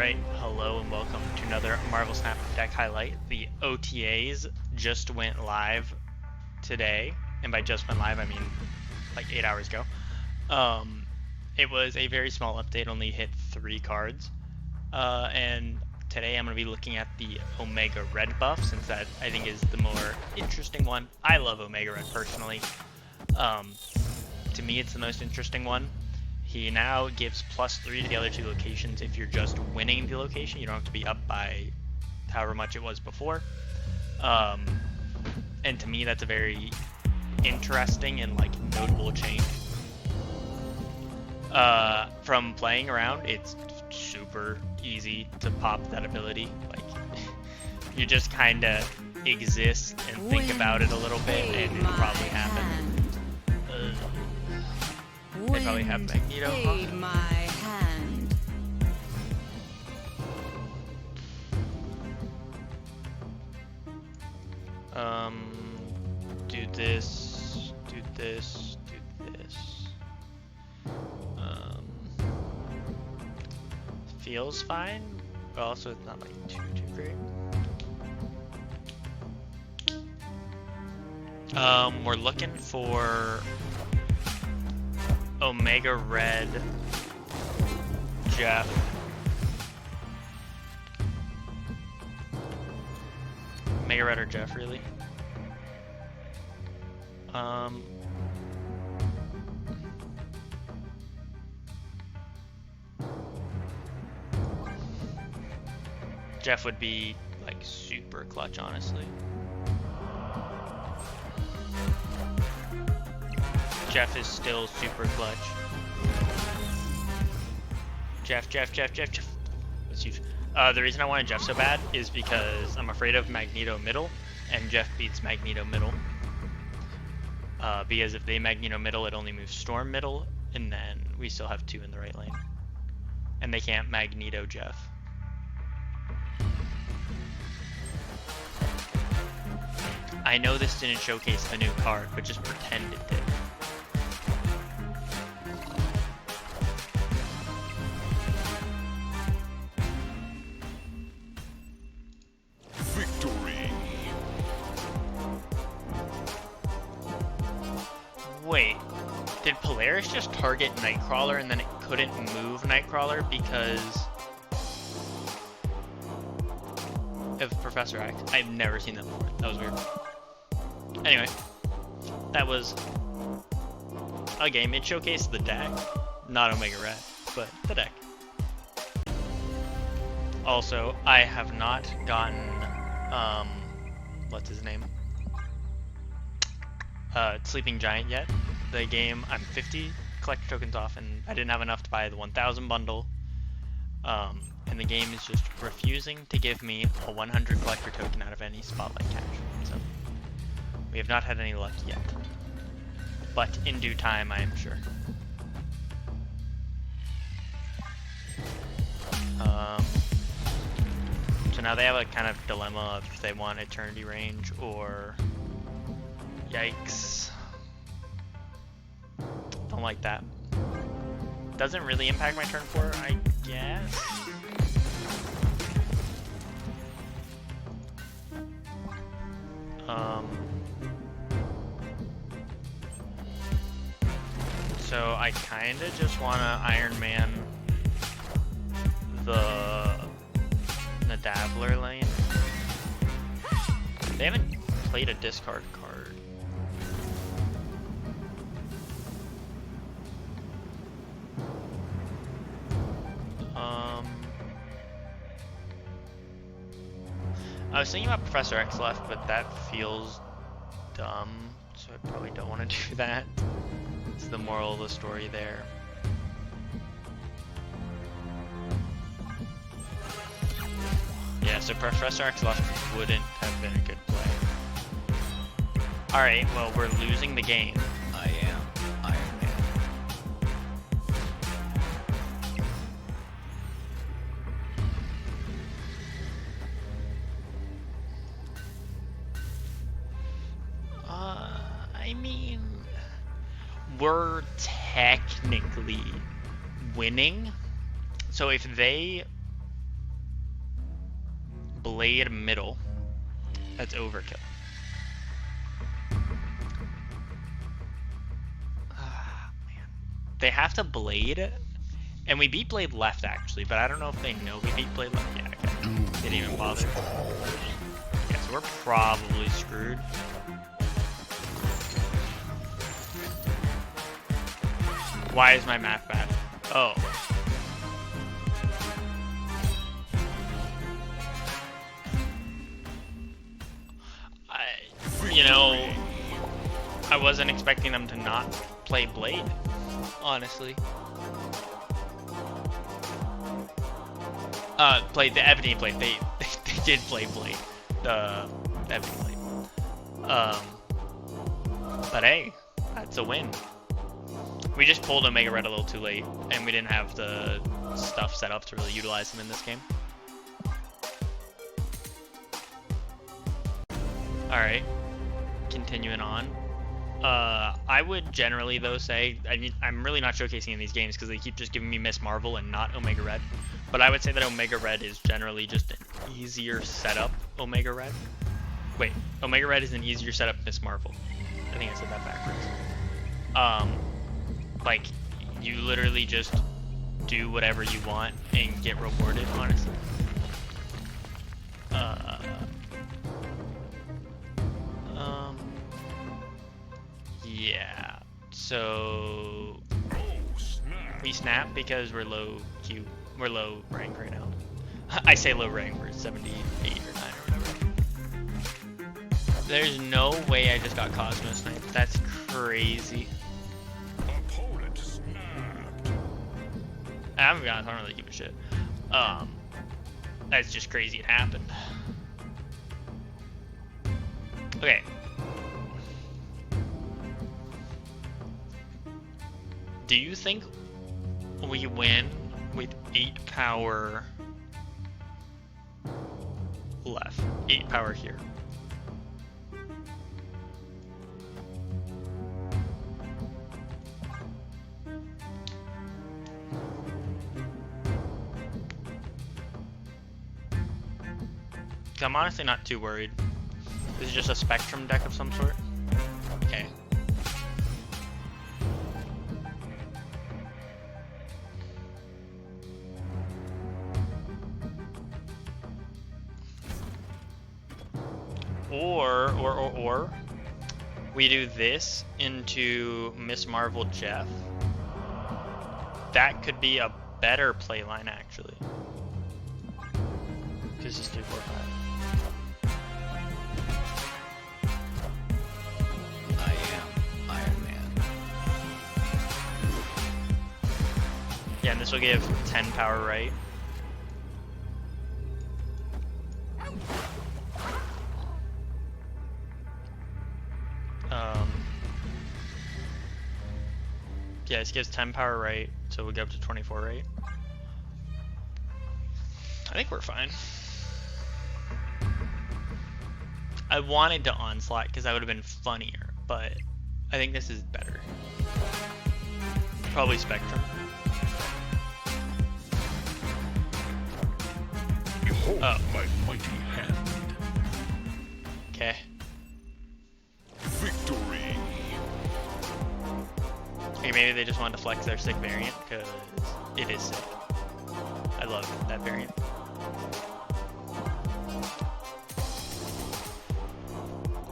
Alright, hello and welcome to another Marvel Snap deck highlight. The OTAs just went live today, and by just went live I mean like 8 hours ago. It was a very small update, only hit 3 cards, and today I'm going to be looking at the Omega Red buff, since that I think is the more interesting one. I love Omega Red personally. To me it's the most interesting one. He now gives +3 to the other 2 locations if you're just winning the location. You don't have to be up by however much it was before. And to me, that's a very interesting and like notable change. From playing around, it's super easy to pop that ability. Like, you just kind of exist and think about it a little bit, and it'll probably happen. They probably have Magneto. My hand. Do this, do this, do this. Feels fine, but also it's not like too great. We're looking for Omega Red, Jeff, Omega Red or Jeff, really? Jeff would be like super clutch, honestly. Jeff is still super clutch. Jeff. That's huge. The reason I wanted Jeff so bad is because I'm afraid of Magneto middle, and Jeff beats Magneto middle. Because if they Magneto middle, it only moves Storm middle, and then we still have 2 in the right lane. And they can't Magneto Jeff. I know this didn't showcase the new card, but just pretend it did. Wait, did Polaris just target Nightcrawler and then it couldn't move Nightcrawler because of Professor X? I've never seen that before. That was weird. Anyway, that was a game. It showcased the deck, not Omega Red, but the deck. Also, I have not gotten, what's his name? Sleeping Giant yet. The game, I'm 50 collector tokens off, and I didn't have enough to buy the 1000 bundle. And the game is just refusing to give me a 100 collector token out of any spotlight cash. So we have not had any luck yet, but in due time, I am sure. So now they have a kind of dilemma of if they want Eternity range or yikes. Don't like that. Doesn't really impact my turn 4, I guess. So I kinda just wanna Iron Man the Nebula lane. They haven't played a discard card. I was thinking about Professor X left, but that feels dumb, so I probably don't want to do that. It's the moral of the story there. Yeah, so Professor X left wouldn't have been a good play. Alright, well, we're losing the game. I am Iron Man. I mean, we're technically winning. So if they Blade middle. That's overkill. Man. They have to Blade, and we beat Blade left actually, but I don't know if they know we beat Blade left. Yeah, okay. They didn't even bother. Yeah, so we're probably screwed. Why is my math bad? Oh. You know, I wasn't expecting them to not play Blade, honestly. Play the Ebony Blade. They did play Blade, the Ebony Blade. But hey, that's a win. We just pulled Omega Red a little too late, and we didn't have the stuff set up to really utilize him in this game. All right. Continuing on, I would generally though say, I mean, I'm really not showcasing in these games because they keep just giving me Ms.Marvel and not Omega Red, but I would say that Omega Red is generally just an easier setup Omega Red. Wait, Omega Red is an easier setup Ms.Marvel. I think I said that backwards. Like, you literally just do whatever you want and get rewarded, honestly. Yeah, so we snap because we're low Q, we're low rank right now. I say low rank, we're 78 or 9 or whatever. There's no way I just got Cosmo sniped. That's crazy. Opponent snapped. I haven't gotten, I don't really give a shit. That's just crazy it happened. Okay. Do you think we win with 8 power left? 8 power here. I'm honestly not too worried. This is just a Spectrum deck of some sort. Okay. Or we do this into Ms.Marvel Jeff. That could be a better play line actually. Because it's 3, 4, 5. I am Iron Man. Yeah, and this will give 10 power right. Yeah, this gives 10 power right, so we go up to 24 right. I think we're fine. I wanted to Onslaught because that would have been funnier, but I think this is better. Probably Spectrum. Behold my mighty hand. Okay. Victory. Okay, maybe they just wanted to flex their sick variant because it is sick. I love that variant.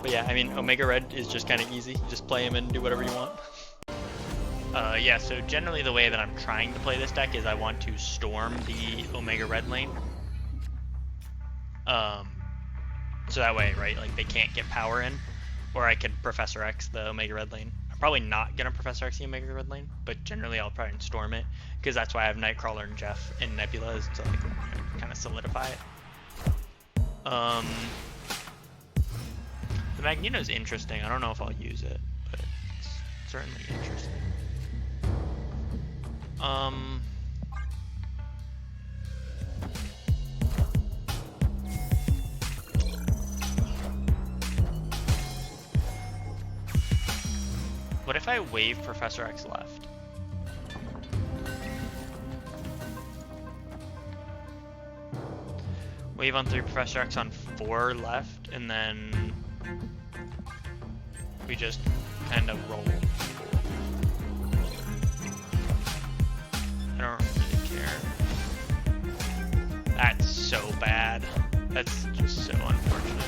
But yeah, I mean, Omega Red is just kind of easy. You just play him and do whatever you want. Yeah, so generally the way that I'm trying to play this deck is I want to storm the Omega Red lane. So that way, right, like they can't get power in. Or I could Professor X the Omega Red lane. I'm probably not gonna Professor X the Omega Red lane, but generally I'll probably storm it. Because that's why I have Nightcrawler and Jeff and Nebula is to like kind of solidify it. The Magneto's interesting. I don't know if I'll use it, but it's certainly interesting. What if I wave Professor X left? Wave on 3, Professor X on 4 left, and then we just kind of roll. I don't really care. That's so bad. That's just so unfortunate.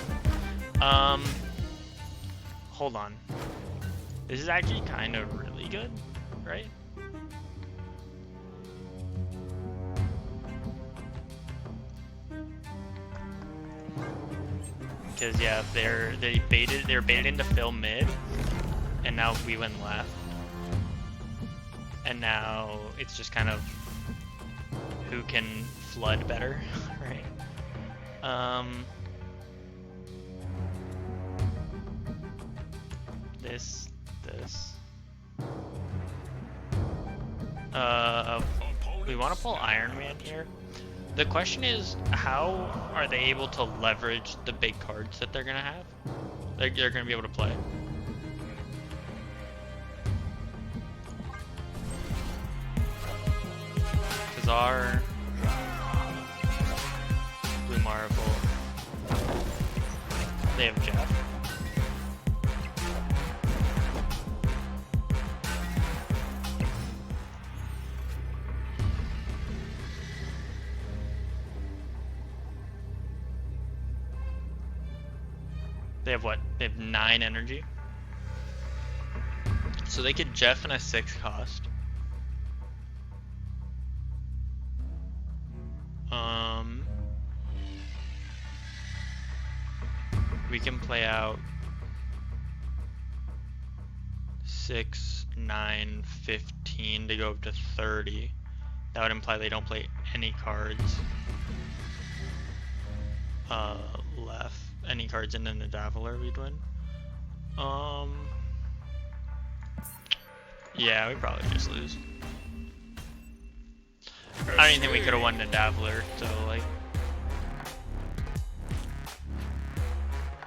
Hold on. This is actually kind of really good, right? Because yeah, they're baited into fill mid, and now we went left, and now it's just kind of who can flood better, right? This. We want to pull Iron Man here. The question is, how are they able to leverage the big cards that they're gonna have? They're gonna be able to play. Because our Ms.Marvel, they have Jeff. They have what? They have 9 energy. So they could Jeff in a 6 cost. We can play out 6, 9, 15 to go up to 30. That would imply they don't play any cards left. Any cards in the Nebula we'd win. Yeah, we probably just lose. I don't even think we could have won the Nebula, so like,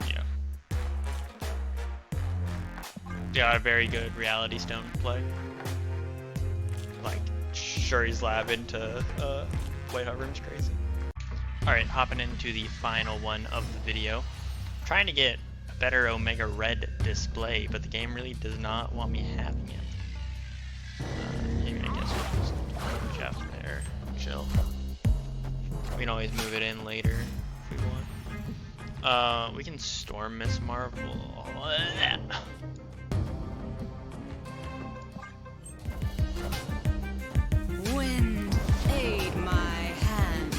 yeah. Got a very good Reality Stone play. Like, Shuri's Lab into White Hot Room's crazy. Alright, hopping into the final one of the video. Trying to get a better Omega Red display, but the game really does not want me having it. Maybe I guess we'll just put Jeff there. Chill. We can always move it in later if we want. We can storm Ms.Marvel. Wind, aid my hand.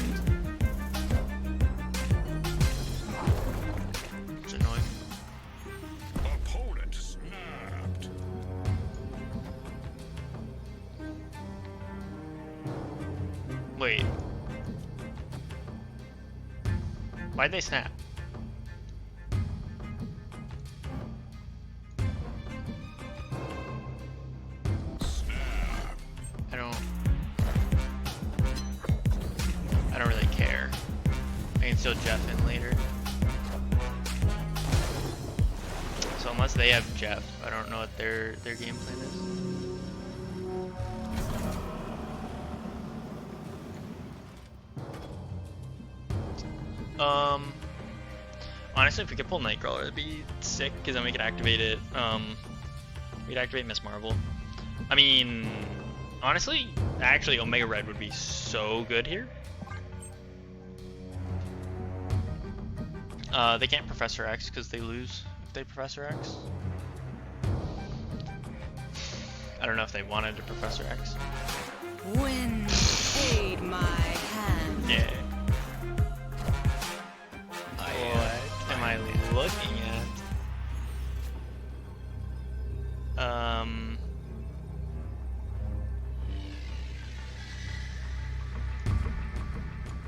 It's annoying. Opponent snapped. Wait. Why'd they snap? I don't really care. I can still Jeff in later. So unless they have Jeff, I don't know what their game plan is. Honestly, if we could pull Nightcrawler, it'd be sick, because then we could activate it. We'd activate Ms.Marvel. I mean, honestly, actually, Omega Red would be so good here. They can't Professor X because they lose if they Professor X. I don't know if they wanted to Professor X. Wind, aid my hand. Yeah. What am I looking at?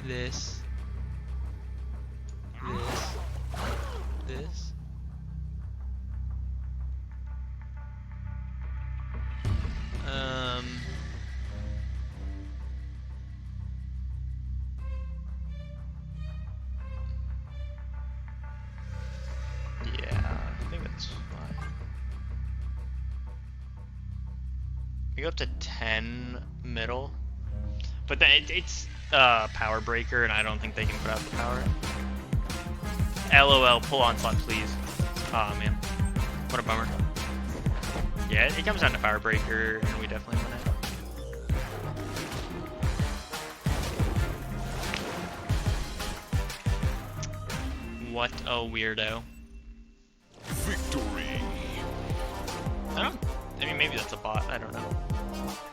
This. Yeah, I think that's fine. We go up to 10 middle, but then it's power breaker, and I don't think they can put out the power. LOL, pull Onslaught, please. Aw, man. What a bummer. Yeah, it comes down to power breaker, and we definitely win it. What a weirdo. Victory. I mean, maybe that's a bot. I don't know.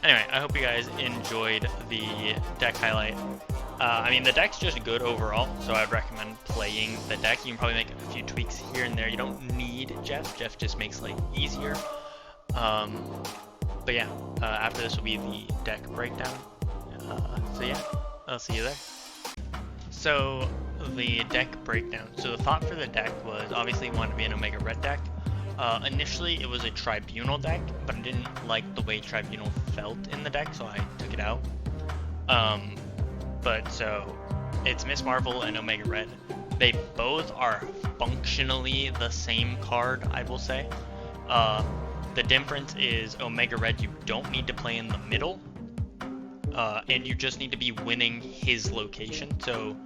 Anyway, I hope you guys enjoyed the deck highlight. I mean, the deck's just good overall, so I'd recommend playing the deck. You can probably make a few tweaks here and there. You don't need Jeff. Jeff just makes life easier. But yeah, after this will be the deck breakdown. So yeah, I'll see you there. So the deck breakdown. So the thought for the deck was obviously you wanted to be an Omega Red deck. Initially it was a Tribunal deck, but I didn't like the way Tribunal felt in the deck, so I took it out. But so it's Ms.Marvel and Omega Red. They both are functionally the same card, I will say. The difference is Omega Red, you don't need to play in the middle, and you just need to be winning his location. So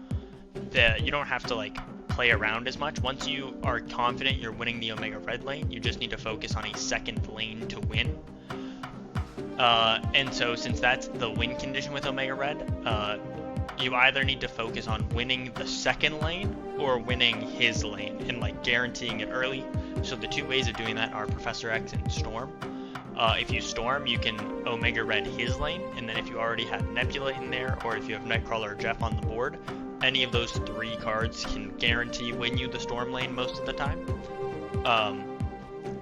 you don't have to like play around as much. Once you are confident you're winning the Omega Red lane, you just need to focus on a second lane to win. And so since that's the win condition with Omega Red, you either need to focus on winning the second lane or winning his lane and like guaranteeing it early. So the two ways of doing that are Professor X and Storm. If you Storm, you can Omega Red his lane, and then if you already have Nebula in there, or if you have Nightcrawler or Jeff on the board, any of those three cards can guarantee win you the Storm lane most of the time.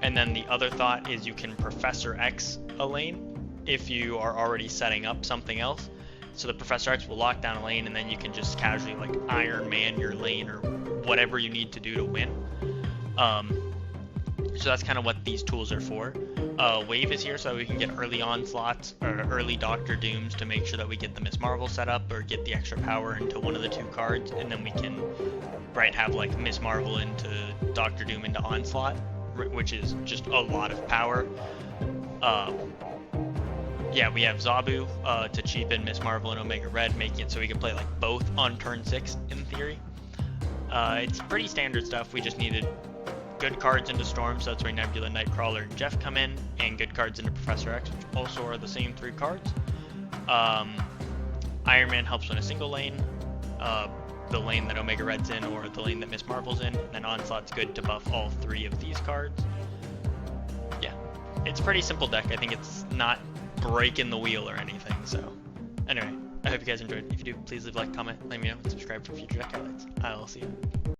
And then the other thought is you can Professor X a lane if you are already setting up something else. So the Professor X will lock down a lane, and then you can just casually like Iron Man your lane or whatever you need to do to win. So that's kind of what these tools are for. Wave is here so we can get early Onslaughts or early Doctor Dooms to make sure that we get the Ms.Marvel set up or get the extra power into one of the two cards, and then we can have like Ms.Marvel into Doctor Doom into Onslaught, which is just a lot of power. Yeah, we have Zabu to cheapen Ms.Marvel and Omega Red, making it so we can play like both on turn 6 in theory. It's pretty standard stuff. We just needed good cards into Storm, so that's where Nebula, Nightcrawler, and Jeff come in, and good cards into Professor X, which also are the same three cards. Iron Man helps win a single lane, the lane that Omega Red's in, or the lane that Ms.Marvel's in, and then Onslaught's good to buff all three of these cards. Yeah, it's a pretty simple deck. I think it's not breaking the wheel or anything, so anyway, I hope you guys enjoyed. If you do, please leave a like, comment, let me know, and subscribe for future deck highlights. I'll see you.